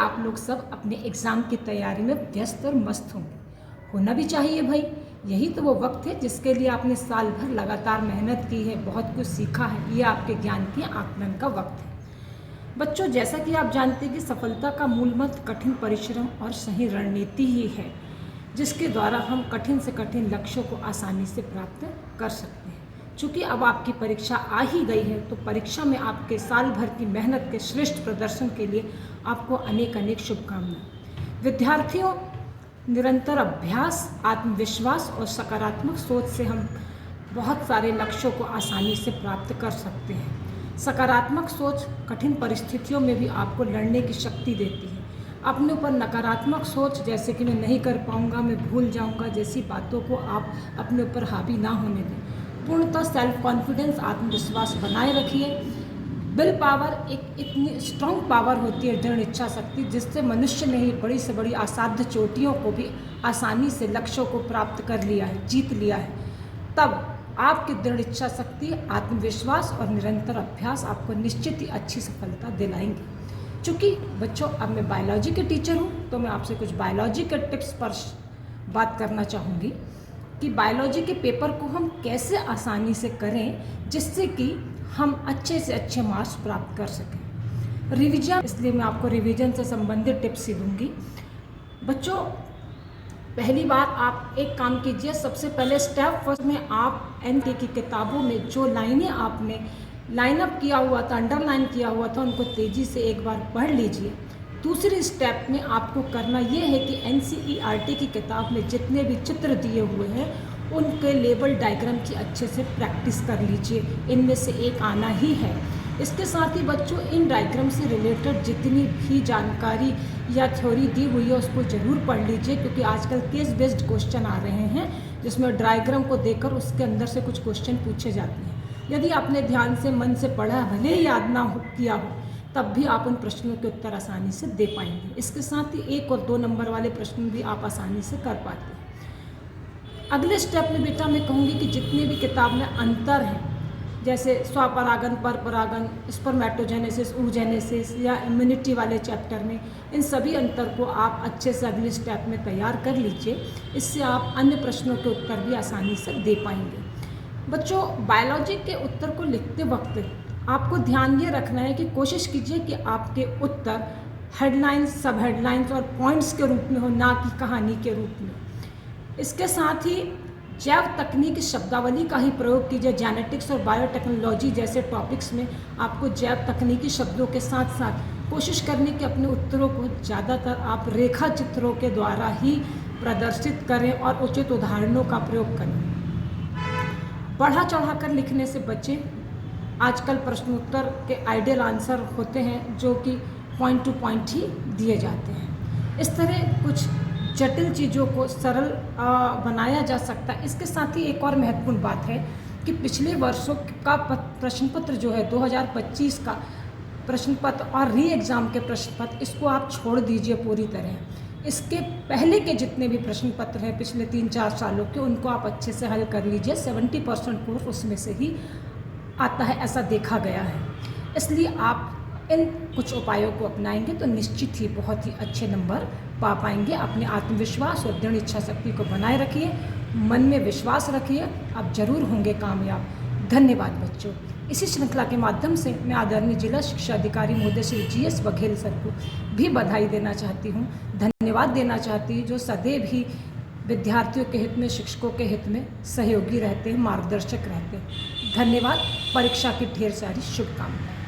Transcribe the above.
आप लोग सब अपने एग्ज़ाम की तैयारी में व्यस्त और मस्त होंगे। होना भी चाहिए भाई, यही तो वो वक्त है जिसके लिए आपने साल भर लगातार मेहनत की है, बहुत कुछ सीखा है। ये आपके ज्ञान के आकलन का वक्त है। बच्चों, जैसा कि आप जानते हैं कि सफलता का मूल मंत्र कठिन परिश्रम और सही रणनीति ही है, जिसके द्वारा हम कठिन से कठिन लक्ष्यों को आसानी से प्राप्त कर सकते हैं। चूँकि अब आपकी परीक्षा आ ही गई है, तो परीक्षा में आपके साल भर की मेहनत के श्रेष्ठ प्रदर्शन के लिए आपको अनेक अनेक शुभकामनाएं। विद्यार्थियों, निरंतर अभ्यास, आत्मविश्वास और सकारात्मक सोच से हम बहुत सारे लक्ष्यों को आसानी से प्राप्त कर सकते हैं। सकारात्मक सोच कठिन परिस्थितियों में भी आपको लड़ने की शक्ति देती है। अपने ऊपर नकारात्मक सोच, जैसे कि मैं नहीं कर पाऊंगा, मैं भूल जाऊंगा, जैसी बातों को आप अपने ऊपर हावी ना होने दें। पूर्णतः सेल्फ कॉन्फिडेंस, आत्मविश्वास बनाए रखिए। विल पावर एक इतनी स्ट्रॉन्ग पावर होती है, दृढ़ इच्छा शक्ति, जिससे मनुष्य ने ही बड़ी से बड़ी असाध्य चोटियों को भी आसानी से लक्ष्यों को प्राप्त कर लिया है, जीत लिया है। तब आपकी दृढ़ इच्छा शक्ति, आत्मविश्वास और निरंतर अभ्यास आपको निश्चित ही अच्छी सफलता दिलाएंगे। चूँकि बच्चों, अब मैं बायोलॉजी के टीचर हूँ, तो मैं आपसे कुछ बायोलॉजी के टिप्स पर बात करना चाहूँगी कि बायोलॉजी के पेपर को हम कैसे आसानी से करें, जिससे कि हम अच्छे से अच्छे मार्क्स प्राप्त कर सकें। रिवीजन, इसलिए मैं आपको रिवीजन से संबंधित टिप्स ही दूँगी। बच्चों, पहली बात, आप एक काम कीजिए। सबसे पहले स्टेप फर्स्ट में आप एनके की किताबों में जो लाइनें आपने लाइन अप किया हुआ था, अंडरलाइन किया हुआ था, उनको तेज़ी से एक बार पढ़ लीजिए। दूसरी स्टेप में आपको करना ये है कि एनसीईआरटी की किताब में जितने भी चित्र दिए हुए हैं, उनके लेबल डायग्राम की अच्छे से प्रैक्टिस कर लीजिए। इनमें से एक आना ही है। इसके साथ ही बच्चों, इन डायग्राम से रिलेटेड जितनी भी जानकारी या थ्योरी दी हुई है, उसको ज़रूर पढ़ लीजिए, क्योंकि आजकल केस बेस्ड क्वेश्चन आ रहे हैं, जिसमें डायग्राम को देखकर उसके अंदर से कुछ क्वेश्चन पूछे जाते हैं। यदि आपने ध्यान से, मन से पढ़ा, भले ही याद ना किया हो, तब भी आप उन प्रश्नों के उत्तर आसानी से दे पाएंगे। इसके साथ ही 1 और 2 नंबर वाले प्रश्न भी आप आसानी से कर पाते हैं। अगले स्टेप में बेटा मैं कहूँगी कि जितने भी किताब में अंतर हैं, जैसे स्वपरागन, परपरागन, स्पर्मेटोजेनेसिस, oogenesis या इम्यूनिटी वाले चैप्टर में, इन सभी अंतर को आप अच्छे से अगले स्टेप में तैयार कर लीजिए। इससे आप अन्य प्रश्नों के उत्तर भी आसानी से दे पाएंगे। बच्चों, बायोलॉजी के उत्तर को लिखते वक्त आपको ध्यान ये रखना है कि कोशिश कीजिए कि आपके उत्तर हेडलाइंस, सब हेडलाइंस और पॉइंट्स के रूप में हो, ना कि कहानी के रूप में। इसके साथ ही जैव तकनीक शब्दावली का ही प्रयोग कीजिए। जेनेटिक्स और बायोटेक्नोलॉजी जैसे टॉपिक्स में आपको जैव तकनीकी शब्दों के साथ साथ कोशिश करने कि अपने उत्तरों को ज़्यादातर आप रेखा चित्रों के द्वारा ही प्रदर्शित करें और उचित उदाहरणों का प्रयोग करें। बढ़ा चढ़ा कर लिखने से बचें। आजकल प्रश्नोत्तर के आइडियल आंसर होते हैं, जो कि पॉइंट टू पॉइंट ही दिए जाते हैं। इस तरह कुछ जटिल चीज़ों को सरल बनाया जा सकता है। इसके साथ ही एक और महत्वपूर्ण बात है कि पिछले वर्षों का प्रश्न पत्र जो है, 2025 का प्रश्न पत्र और री एग्ज़ाम के प्रश्न पत्र, इसको आप छोड़ दीजिए पूरी तरह। इसके पहले के जितने भी प्रश्न पत्र हैं पिछले 3-4 सालों के, उनको आप अच्छे से हल कर लीजिए। 70% कोर्स उसमें से ही आता है, ऐसा देखा गया है। इसलिए आप इन कुछ उपायों को अपनाएंगे तो निश्चित ही बहुत ही अच्छे नंबर पा पाएंगे। अपने आत्मविश्वास और दृढ़ इच्छा शक्ति को बनाए रखिए, मन में विश्वास रखिए, आप जरूर होंगे कामयाब। धन्यवाद बच्चों। इसी श्रृंखला के माध्यम से मैं आदरणीय जिला शिक्षा अधिकारी महोदय श्री GS बघेल सर को भी बधाई देना चाहती हूँ, धन्यवाद देना चाहती हूँ, जो सदैव ही विद्यार्थियों के हित में, शिक्षकों के हित में सहयोगी रहते हैं, मार्गदर्शक रहते हैं। धन्यवाद। परीक्षा की ढेर सारी शुभकामनाएं।